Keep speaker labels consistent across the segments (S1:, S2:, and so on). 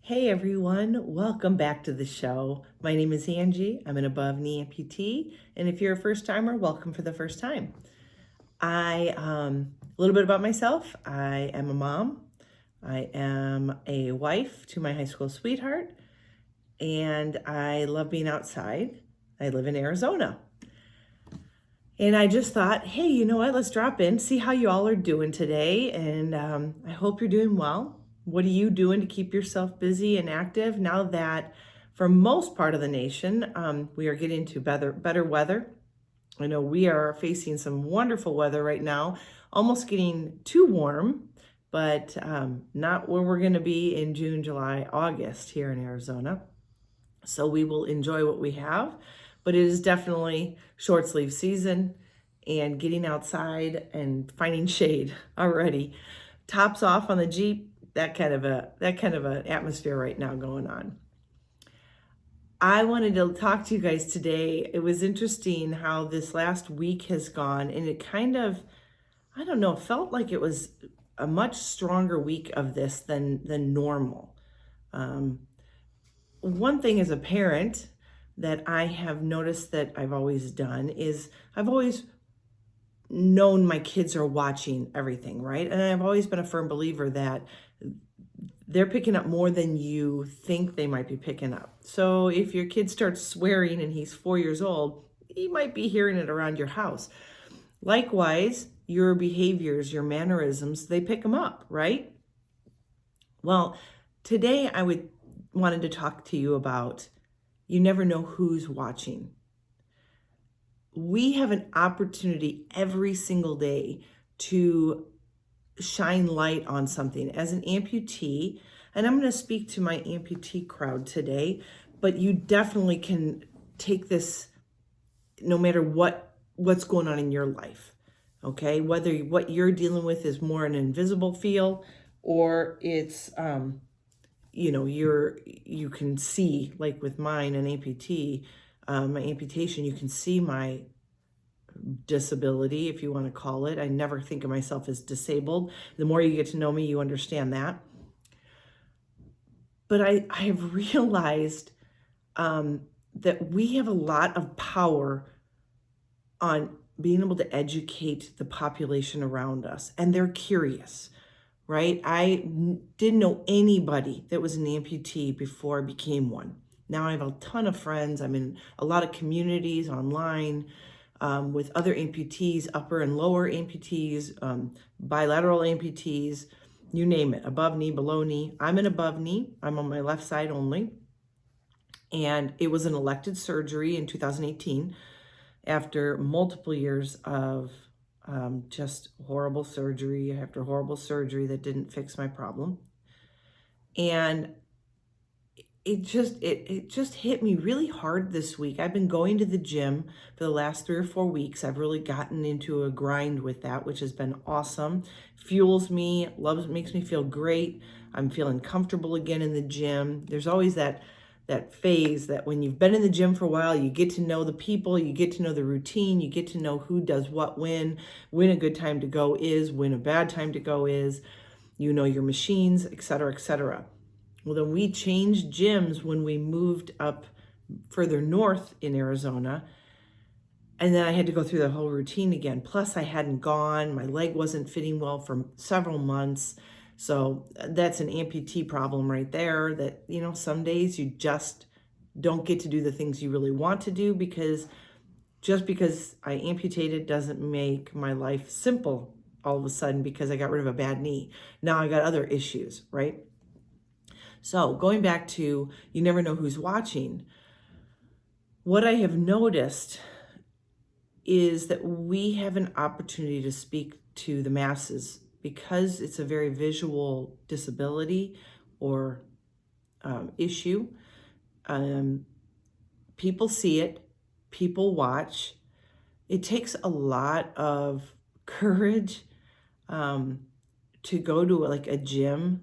S1: Hey everyone, welcome back to the show. My name is Angie. I'm an above knee amputee, and if you're a first timer, welcome for the first time. A little bit about myself. I am a mom. I am a wife to my high school sweetheart, and I love being outside. I live in Arizona. And I just thought, hey, you know what? Let's drop in, see how you all are doing today. And I hope you're doing well. What are you doing to keep yourself busy and active now that for most part of the nation, we are getting to better weather? I know we are facing some wonderful weather right now, almost getting too warm, but not where we're going to be in June, July, August here in Arizona. So we will enjoy what we have, but it is definitely short sleeve season and getting outside and finding shade already. Tops off on the Jeep, that kind of an atmosphere right now going on. I wanted to talk to you guys today. It was interesting how this last week has gone, and it kind of, I don't know, felt like it was a much stronger week of this than normal. One thing as a parent that I have noticed that I've always done is I've always known my kids are watching everything, right? And I've always been a firm believer that they're picking up more than you think they might be picking up. So if your kid starts swearing and he's 4 years old, he might be hearing it around your house. Likewise, your behaviors, your mannerisms, they pick them up, right? Well, today I wanted to talk to you about you never know who's watching. We have an opportunity every single day to shine light on something. As an amputee, and I'm going to speak to my amputee crowd today, but you definitely can take this no matter what's going on in your life. Okay, whether what you're dealing with is more an invisible field or it's you can see, like with mine, an amputee, my amputation, you can see my disability, if you want to call it. I never think of myself as disabled. The more you get to know me, you understand that. But I have realized that we have a lot of power on being able to educate the population around us, and they're curious, right? Didn't know anybody that was an amputee before I became one. Now I have a ton of friends. I'm in a lot of communities online with other amputees, upper and lower amputees, bilateral amputees, you name it, above knee, below knee. I'm an above knee. I'm on my left side only. And it was an elected surgery in 2018 after multiple years of just horrible surgery after horrible surgery that didn't fix my problem. And it just hit me really hard this week. I've been going to the gym for the last 3 or 4 weeks. I've really gotten into a grind with that, which has been awesome. Fuels me, makes me feel great. I'm feeling comfortable again in the gym. There's always that phase that when you've been in the gym for a while, you get to know the people, you get to know the routine, you get to know who does what when a good time to go is, when a bad time to go is, you know your machines, et cetera, et cetera. Well, then we changed gyms when we moved up further north in Arizona. And then I had to go through the whole routine again. Plus, I hadn't gone. My leg wasn't fitting well for several months. So that's an amputee problem right there that, some days you just don't get to do the things you really want to do because just because I amputated doesn't make my life simple all of a sudden because I got rid of a bad knee. Now I got other issues, right? So going back to you never know who's watching, what I have noticed is that we have an opportunity to speak to the masses because it's a very visual disability or issue. People see it, people watch. It takes a lot of courage to go to like a gym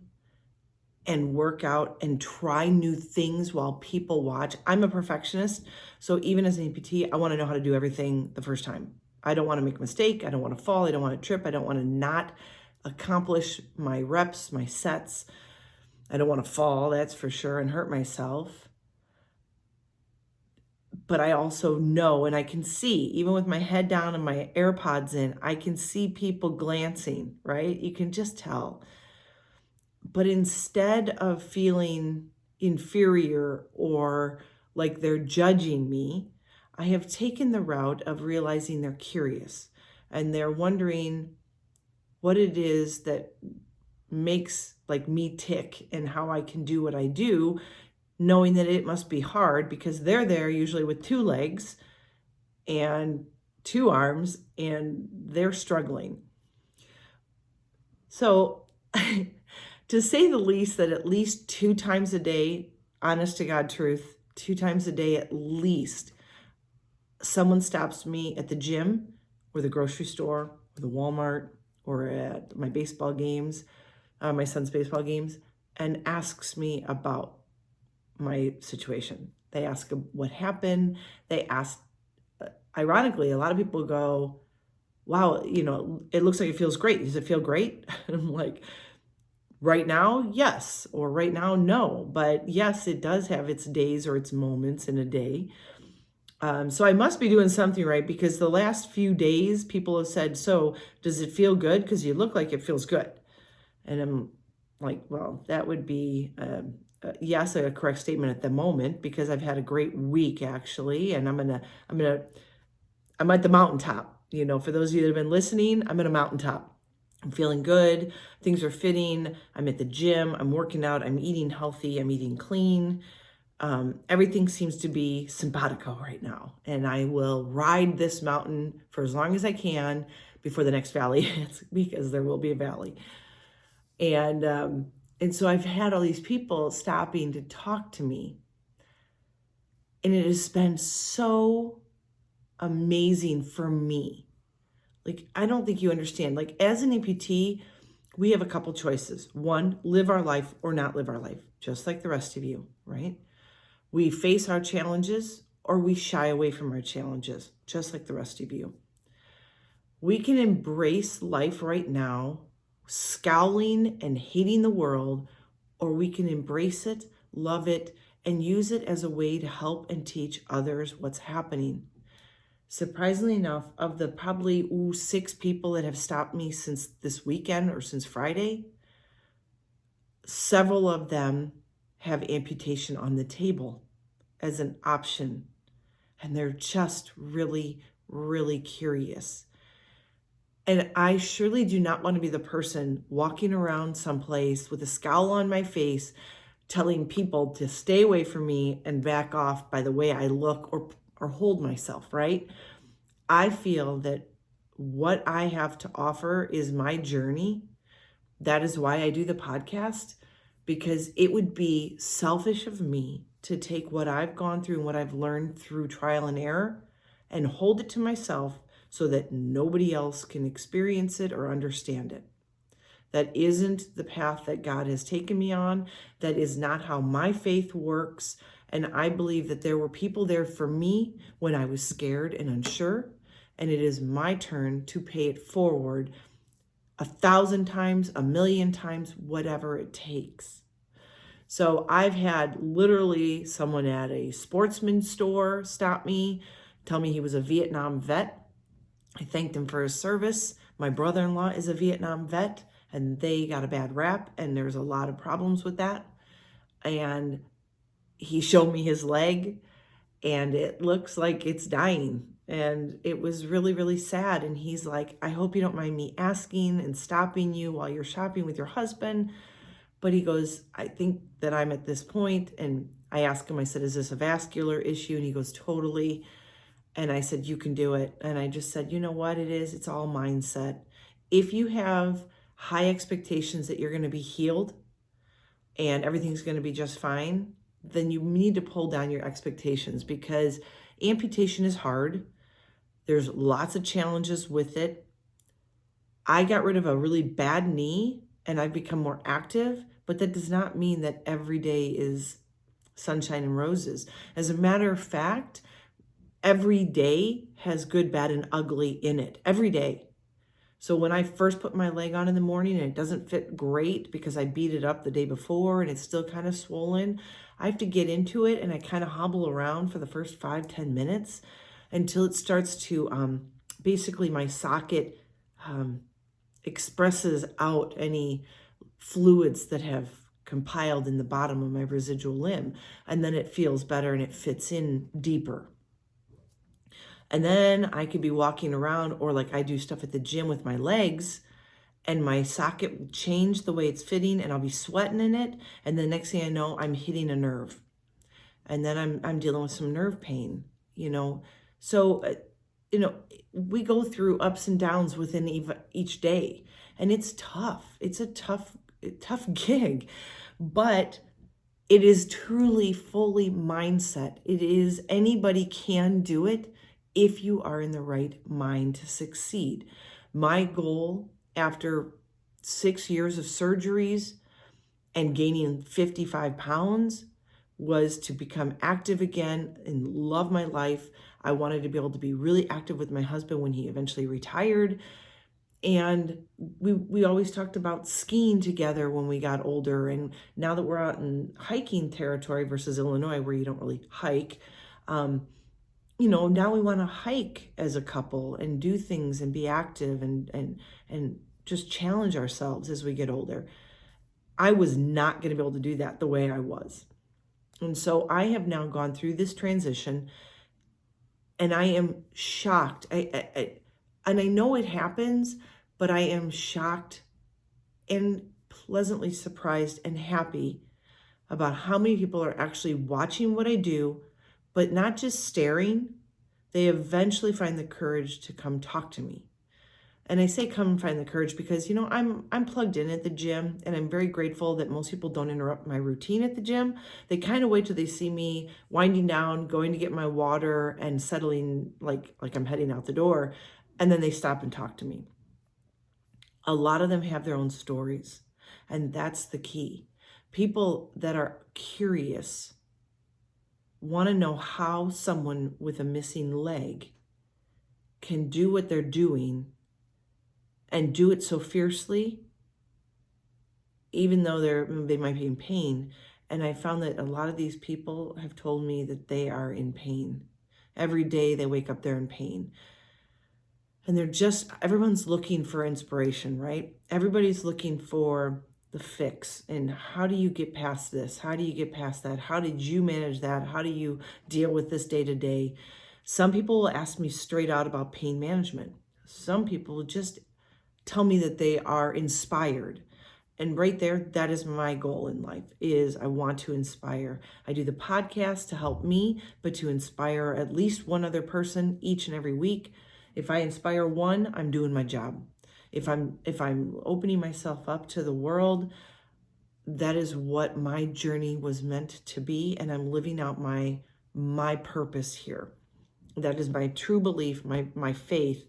S1: and work out and try new things while people watch. I'm a perfectionist, so even as an amputee, I want to know how to do everything the first time. I don't want to make a mistake. I don't want to fall. I don't want to trip. I don't want to not accomplish my reps, my sets. I don't want to fall, that's for sure, and hurt myself. But I also know, and I can see, even with my head down and my AirPods in, I can see people glancing, right? You can just tell. But instead of feeling inferior or like they're judging me, I have taken the route of realizing they're curious and they're wondering what it is that makes like me tick and how I can do what I do, knowing that it must be hard because they're there usually with 2 legs and 2 arms and they're struggling. So to say the least, that at least 2 times a day, honest to God truth, 2 times a day at least, someone stops me at the gym or the grocery store or the Walmart or at my baseball games, my son's baseball games, and asks me about my situation. They ask what happened. They ask, ironically, a lot of people go, wow, it looks like it feels great. Does it feel great? And I'm like, right now, yes, or right now, no. But yes, it does have its days or its moments in a day. So I must be doing something right because the last few days people have said, so does it feel good? Because you look like it feels good. And I'm like, well, that would be, yes, a correct statement at the moment because I've had a great week actually. And I'm at the mountaintop. For those of you that have been listening, I'm at a mountaintop. I'm feeling good. Things are fitting. I'm at the gym. I'm working out. I'm eating healthy. I'm eating clean. Everything seems to be simpatico right now. And I will ride this mountain for as long as I can before the next valley hits, because there will be a valley. And so I've had all these people stopping to talk to me. And it has been so amazing for me. Like, I don't think you understand. Like, as an amputee, we have a couple choices. One, live our life or not live our life, just like the rest of you, right? We face our challenges or we shy away from our challenges, just like the rest of you. We can embrace life right now, scowling and hating the world, or we can embrace it, love it, and use it as a way to help and teach others what's happening. Surprisingly enough, of the probably 6 people that have stopped me since this weekend or since Friday, several of them have amputation on the table as an option. And they're just really, really curious. And I surely do not want to be the person walking around someplace with a scowl on my face, telling people to stay away from me and back off by the way I look or hold myself, right? I feel that what I have to offer is my journey. That is why I do the podcast, because it would be selfish of me to take what I've gone through and what I've learned through trial and error and hold it to myself so that nobody else can experience it or understand it. That isn't the path that God has taken me on. That is not how my faith works. And I believe that there were people there for me when I was scared and unsure. And it is my turn to pay it forward 1,000 times, 1,000,000 times, whatever it takes. So I've had literally someone at a sportsman's store stop me, tell me he was a Vietnam vet. I thanked him for his service. My brother-in-law is a Vietnam vet, and they got a bad rap, and there's a lot of problems with that. And he showed me his leg, and it looks like it's dying. And it was really, really sad. And he's like, I hope you don't mind me asking and stopping you while you're shopping with your husband. But he goes, I think that I'm at this point. And I asked him, I said, is this a vascular issue? And he goes, totally. And I said, you can do it. And I just said, you know what it is? It's all mindset. If you have high expectations that you're going to be healed and everything's going to be just fine, then you need to pull down your expectations, because amputation is hard. There's lots of challenges with it. I got rid of a really bad knee and I've become more active, but that does not mean that every day is sunshine and roses. As a matter of fact, every day has good, bad, and ugly in it. Every day. So when I first put my leg on in the morning and it doesn't fit great because I beat it up the day before and it's still kind of swollen, I have to get into it and I kind of hobble around for the first 5-10 minutes until it starts to basically my socket expresses out any fluids that have compiled in the bottom of my residual limb. And then it feels better and it fits in deeper. And then I could be walking around, or like I do stuff at the gym with my legs, and my socket will change the way it's fitting and I'll be sweating in it. And the next thing I know, I'm hitting a nerve. And then I'm dealing with some nerve pain, you know. So, we go through ups and downs within each day, and it's tough. It's a tough gig, but it is truly fully mindset. It is, anybody can do it if you are in the right mind to succeed. My goal after 6 years of surgeries and gaining 55 pounds was to become active again and love my life. I wanted to be able to be really active with my husband when he eventually retired. And we always talked about skiing together when we got older. And now that we're out in hiking territory versus Illinois, where you don't really hike, now we want to hike as a couple and do things and be active and just challenge ourselves as we get older. I was not going to be able to do that the way I was. And so I have now gone through this transition, and I am shocked. And I know it happens, but I am shocked and pleasantly surprised and happy about how many people are actually watching what I do, but not just staring. They eventually find the courage to come talk to me. And I say come and find the courage because, I'm plugged in at the gym, and I'm very grateful that most people don't interrupt my routine at the gym. They kind of wait till they see me winding down, going to get my water and settling like I'm heading out the door, and then they stop and talk to me. A lot of them have their own stories, and that's the key. People that are curious want to know how someone with a missing leg can do what they're doing and do it so fiercely, even though they might be in pain. And I found that a lot of these people have told me that they are in pain. Every day they wake up, they're in pain. And everyone's looking for inspiration, right? Everybody's looking for the fix. And how do you get past this? How do you get past that? How did you manage that? How do you deal with this day to day? Some people will ask me straight out about pain management. Some people just tell me that they are inspired. And right there, that is my goal in life, is I want to inspire. I do the podcast to help me, but to inspire at least one other person each and every week. If I inspire one, I'm doing my job. If I'm opening myself up to the world, that is what my journey was meant to be, and I'm living out my purpose here. That is my true belief, my faith,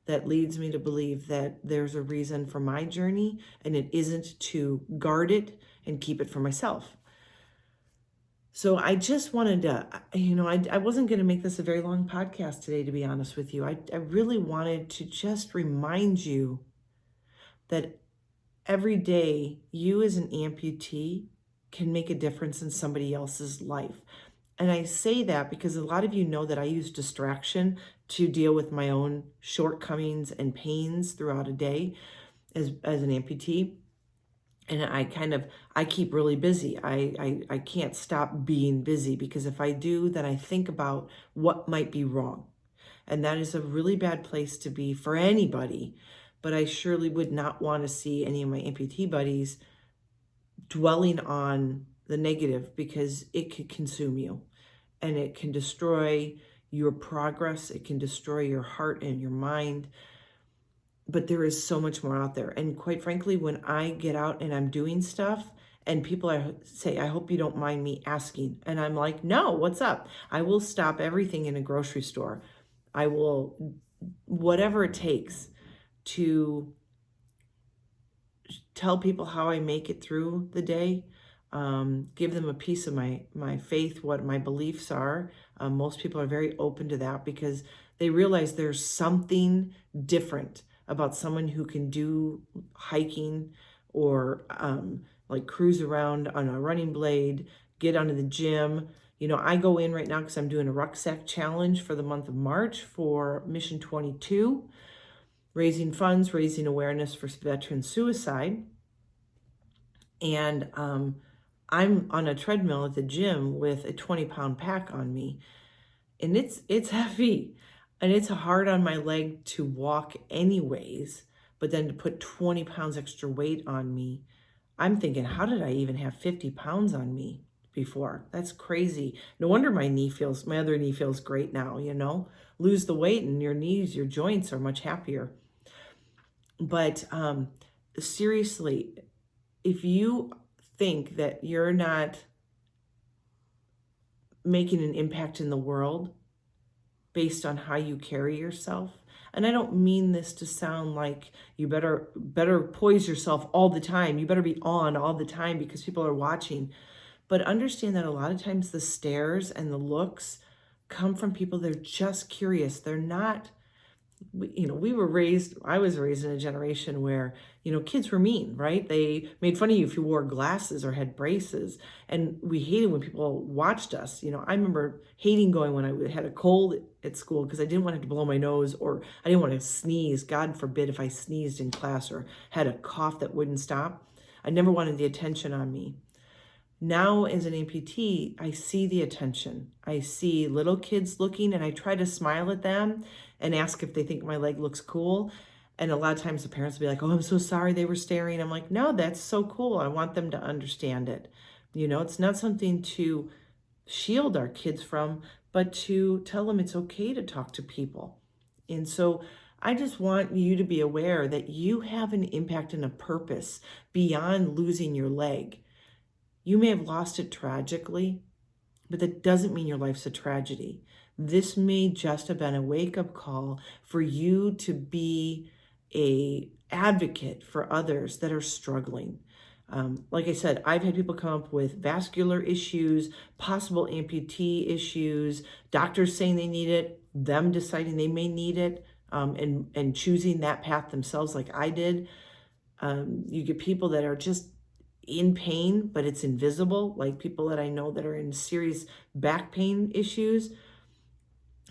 S1: that leads me to believe that there's a reason for my journey, and it isn't to guard it and keep it for myself. So I just wanted to, I wasn't going to make this a very long podcast today, to be honest with you. I really wanted to just remind you that every day you as an amputee can make a difference in somebody else's life. And I say that because a lot of you know that I use distraction to deal with my own shortcomings and pains throughout a day as an amputee. And I keep really busy. I can't stop being busy, because if I do, then I think about what might be wrong. And that is a really bad place to be for anybody. But I surely would not want to see any of my amputee buddies dwelling on the negative, because it could consume you and it can destroy your progress. It can destroy your heart and your mind. But there is so much more out there. And quite frankly, when I get out and I'm doing stuff and people say, I hope you don't mind me asking. And I'm like, no, what's up? I will stop everything in a grocery store. I will, whatever it takes, to tell people how I make it through the day, give them a piece of my faith, what my beliefs are. Most people are very open to that because they realize there's something different about someone who can do hiking or like cruise around on a running blade, get onto the gym. I go in right now because I'm doing a rucksack challenge for the month of March for Mission 22, raising funds, raising awareness for veteran suicide. And I'm on a treadmill at the gym with a 20-pound pack on me, and it's heavy, and it's hard on my leg to walk anyways. But then to put 20 pounds extra weight on me, I'm thinking, how did I even have 50 pounds on me before? That's crazy. No wonder my other knee feels great now, Lose the weight and your knees, your joints are much happier. But seriously, if you think that you're not making an impact in the world based on how you carry yourself, and I don't mean this to sound like you better poise yourself all the time. You better be on all the time because people are watching. But understand that a lot of times the stares and the looks come from people that are just curious. They're not, I was raised in a generation where, kids were mean, right? They made fun of you if you wore glasses or had braces. And we hated when people watched us. I remember hating going when I had a cold at school because I didn't want to have to blow my nose, or I didn't want to sneeze. God forbid if I sneezed in class or had a cough that wouldn't stop. I never wanted the attention on me. Now, as an amputee, I see the attention. I see little kids looking, and I try to smile at them and ask if they think my leg looks cool. And a lot of times the parents will be like, "Oh, I'm so sorry they were staring." I'm like, "No, that's so cool. I want them to understand it." It's not something to shield our kids from, but to tell them it's okay to talk to people. And so I just want you to be aware that you have an impact and a purpose beyond losing your leg. You may have lost it tragically, but that doesn't mean your life's a tragedy. This may just have been a wake-up call for you to be an advocate for others that are struggling. Like I said, I've had people come up with vascular issues, possible amputee issues, doctors saying they need it, them deciding they may need it, and choosing that path themselves like I did. You get people that are just in pain, but it's invisible, like people that I know that are in serious back pain issues.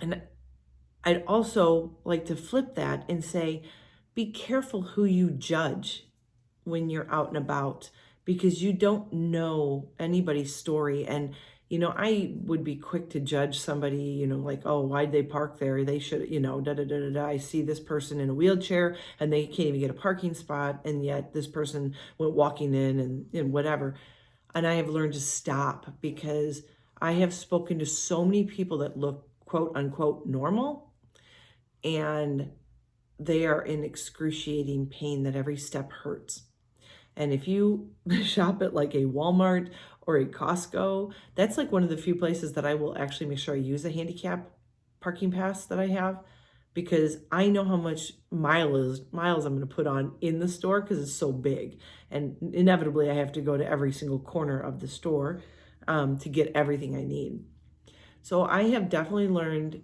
S1: And I'd also like to flip that and say, be careful who you judge when you're out and about, because you don't know anybody's story. And, I would be quick to judge somebody, like, oh, why'd they park there? They should, da da da da da. I see this person in a wheelchair and they can't even get a parking spot. And yet this person went walking in and whatever. And I have learned to stop, because I have spoken to so many people that look quote unquote normal, and they are in excruciating pain that every step hurts. And if you shop at like a Walmart or a Costco, that's like one of the few places that I will actually make sure I use a handicap parking pass that I have, because I know how much miles I'm going to put on in the store because it's so big. And inevitably I have to go to every single corner of the store to get everything I need. So I have definitely learned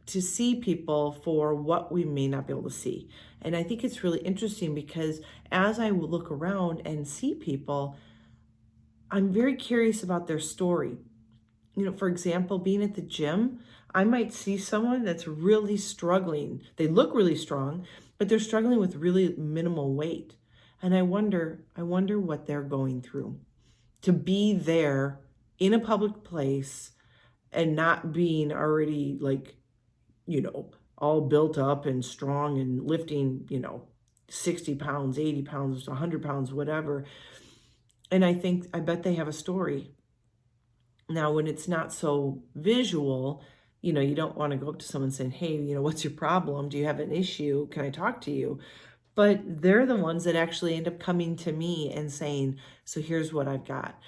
S1: to see people for what we may not be able to see. And I think it's really interesting because as I look around and see people, I'm very curious about their story. For example, being at the gym, I might see someone that's really struggling. They look really strong, but they're struggling with really minimal weight. And I wonder what they're going through to be there in a public place and not being already like, all built up and strong and lifting, 60 pounds, 80 pounds, 100 pounds, whatever. And I bet they have a story. Now, when it's not so visual, you don't want to go up to someone saying, "Hey, what's your problem? Do you have an issue? Can I talk to you?" But they're the ones that actually end up coming to me and saying, "So here's what I've got."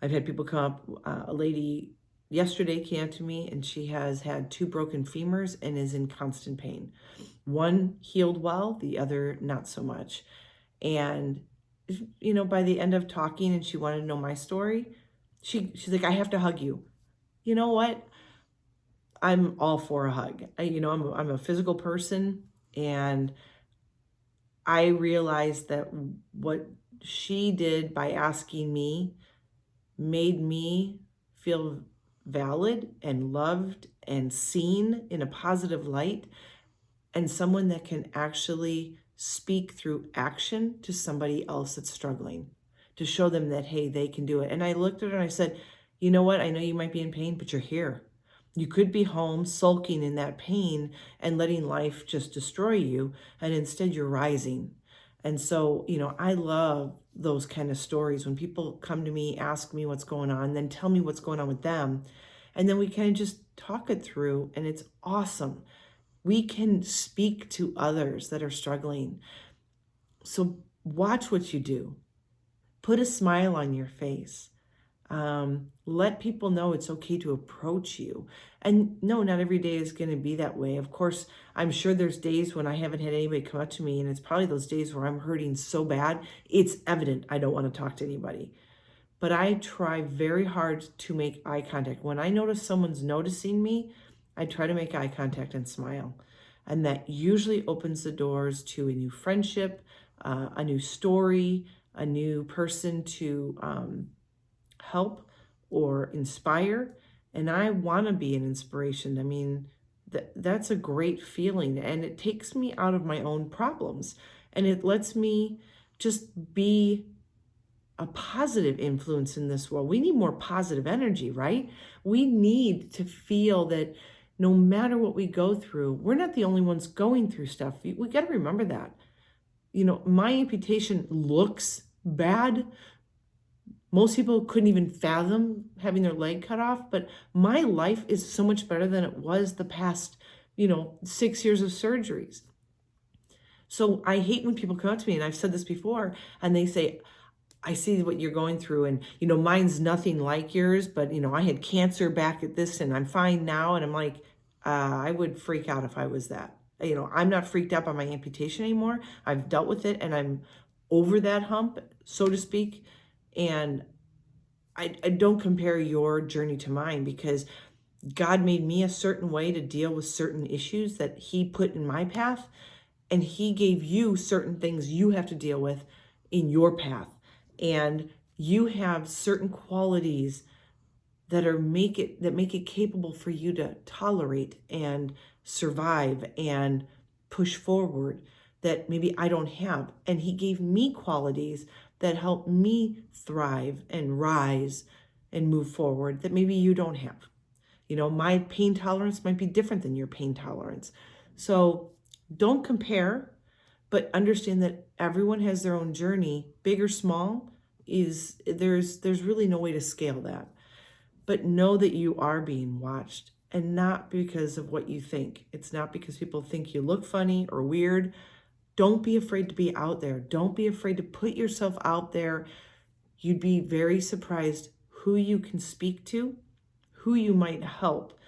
S1: I've had people come up, a lady yesterday came to me and she has had 2 broken femurs and is in constant pain. One healed well, the other not so much. And, by the end of talking and she wanted to know my story, she's like, "I have to hug you." You know what? I'm all for a hug. I'm a physical person, And I realized that what she did by asking me made me feel valid and loved and seen in a positive light, and someone that can actually speak through action to somebody else that's struggling, to show them that, hey, they can do it. And I looked at her and I said, you know what? I know you might be in pain, but you're here. You could be home sulking in that pain and letting life just destroy you. And instead, you're rising. And so, I love those kind of stories when people come to me, ask me what's going on, then tell me what's going on with them. And then we kind of just talk it through, and it's awesome. We can speak to others that are struggling. So watch what you do. Put a smile on your face. Let people know it's okay to approach you. And no, not every day is going to be that way. Of course, I'm sure there's days when I haven't had anybody come up to me, and it's probably those days where I'm hurting so bad, it's evident I don't want to talk to anybody. But I try very hard to make eye contact. When I notice someone's noticing me, I try to make eye contact and smile. And that usually opens the doors to a new friendship, a new story, a new person to help or inspire. And I want to be an inspiration. I mean, that's a great feeling. And it takes me out of my own problems. And it lets me just be a positive influence in this world. We need more positive energy, right? We need to feel that no matter what we go through, we're not the only ones going through stuff. We got to remember that. My amputation looks bad. Most people couldn't even fathom having their leg cut off, but my life is so much better than it was the past, 6 years of surgeries. So I hate when people come up to me, and I've said this before, and they say, I see what you're going through, and mine's nothing like yours, but I had cancer back at this and I'm fine now. And I'm like, I would freak out if I was that. I'm not freaked out by my amputation anymore. I've dealt with it and I'm over that hump, so to speak. And I don't compare your journey to mine, because God made me a certain way to deal with certain issues that He put in my path, and He gave you certain things you have to deal with in your path. And you have certain qualities that make it capable for you to tolerate and survive and push forward that maybe I don't have. And He gave me qualities that help me thrive and rise and move forward that maybe you don't have. My pain tolerance might be different than your pain tolerance. So don't compare, but understand that everyone has their own journey, big or small. There's really no way to scale that. But know that you are being watched, and not because of what you think. It's not because people think you look funny or weird. Don't be afraid to be out there. Don't be afraid to put yourself out there. You'd be very surprised who you can speak to, who you might help.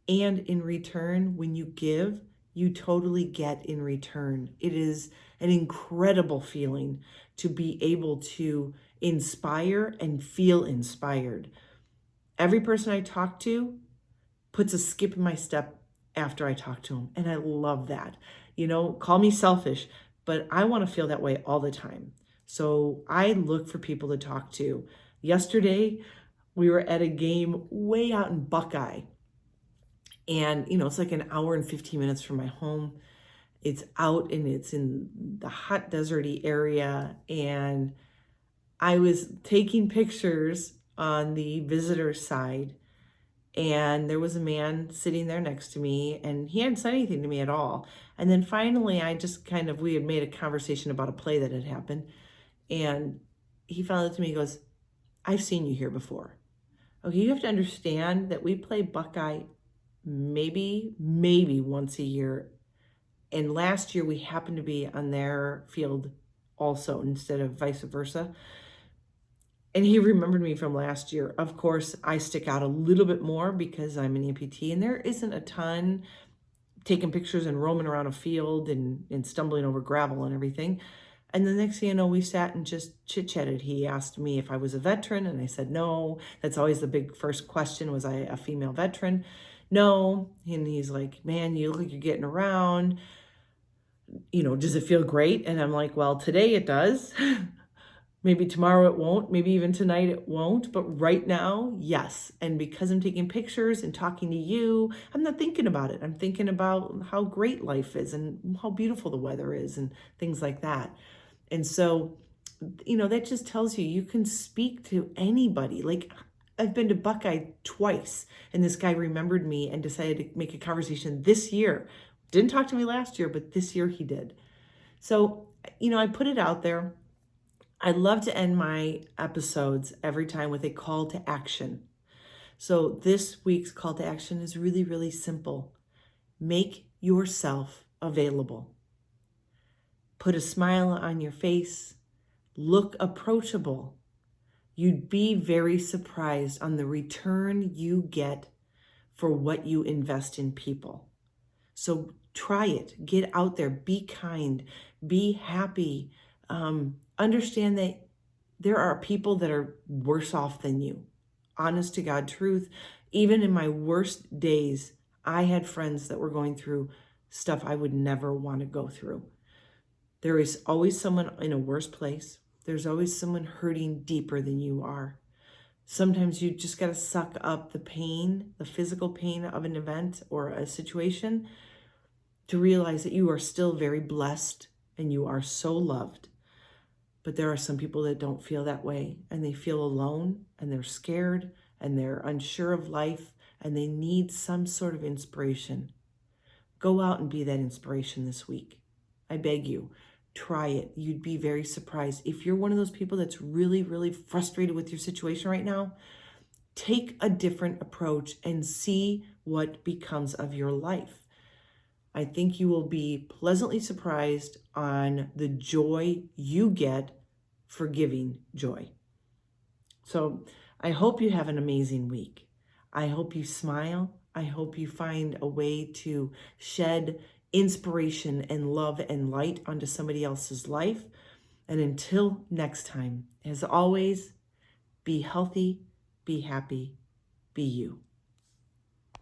S1: And in return, when you give, you totally get in return. It is an incredible feeling to be able to inspire and feel inspired. Every person I talk to puts a skip in my step after I talk to them. And I love that. Call me selfish, but I want to feel that way all the time. So I look for people to talk to. Yesterday, we were at a game way out in Buckeye. And, it's like an hour and 15 minutes from my home. It's out and it's in the hot deserty area. And I was taking pictures on the visitor side. And there was a man sitting there next to me, and he hadn't said anything to me at all. And then finally, we had made a conversation about a play that had happened. And he found it to me, he goes, I've seen you here before. Okay, you have to understand that we play Buckeye maybe once a year. And last year we happened to be on their field also, instead of vice versa. And he remembered me from last year. Of course, I stick out a little bit more because I'm an amputee, and there isn't a ton taking pictures and roaming around a field and stumbling over gravel and everything. And the next thing you know, we sat and just chit-chatted. He asked me if I was a veteran, and I said no. That's always the big first question, was I a female veteran? No. And he's like, man, you look like you're getting around. Does it feel great? And I'm like, well, today it does. Maybe tomorrow it won't. Maybe even tonight it won't. But right now, yes. And because I'm taking pictures and talking to you, I'm not thinking about it. I'm thinking about how great life is and how beautiful the weather is and things like that. And so, that just tells you you can speak to anybody. Like, I've been to Buckeye twice, and this guy remembered me and decided to make a conversation this year. Didn't talk to me last year, but this year he did. So, I put it out there. I love to end my episodes every time with a call to action. So, this week's call to action is really, really simple. Make yourself available. Put a smile on your face. Look approachable. You'd be very surprised on the return you get for what you invest in people. So try it. Get out there. Be kind. Be happy. Understand that there are people that are worse off than you. Honest to God truth. Even in my worst days, I had friends that were going through stuff I would never want to go through. There is always someone in a worse place. There's always someone hurting deeper than you are. Sometimes you just got to suck up the pain, the physical pain of an event or a situation to realize that you are still very blessed and you are so loved. But there are some people that don't feel that way, and they feel alone and they're scared and they're unsure of life and they need some sort of inspiration. Go out and be that inspiration this week. I beg you. Try it. You'd be very surprised. If you're one of those people that's really, really frustrated with your situation right now, take a different approach and see what becomes of your life. I think you will be pleasantly surprised on the joy you get for giving joy. So I hope you have an amazing week. I hope you smile. I hope you find a way to shed inspiration and love and light onto somebody else's life. And until next time, as always, be healthy, be happy, be you.